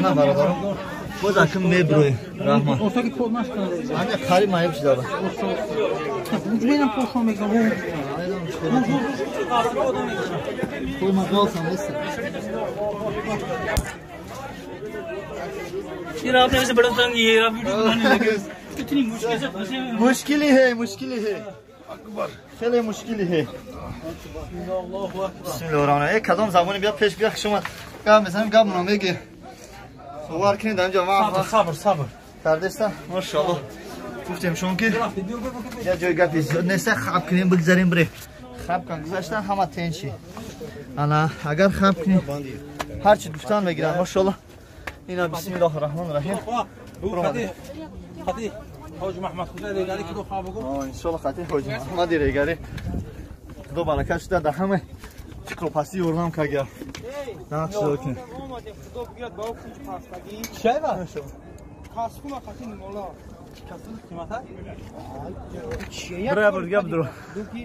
نه برادرم باز اکم میبروی رحمان Olsa ki koldan çıkarız. Ancak karim ayıp şey dava Ucuyla kolşan bekliyorum. Koymaz olsan neyse फिर आपने ऐसे बड़ा तंग ये आप वीडियो बनाने लगे इतनी मुश्किल से फंसे हुए हैं मुश्किल है अकबर خیلی مشکلی है بسم الله الرحمن الرحیم یک کدام زمانی بیا پیش بیا شما گام بزنم گام رو میگی صور کنید اینجا ما Sabır. کردستم ماشاءالله گفتیم شون که یا جای گپی نیست خراب کنیم بگذاریم بره خراب کن گذاشتن همه تنشی انا اگر خراب کنیم هر چی گفتن بگیرن ماشاءالله اینا بسم الله الرحمن الرحیم Hadi. Hoca Mehmet Hoca Regali ki do xabıgo. انشالله خاطر حاج محمد ریگاری دو برکت شده در همه چیکو پاسی یورنام کاگیا نقش دکن Do biat ba okunç pastagi. Şey var. Kaskuma xatin mola. Kaskın qimata? برای برگم درو Duki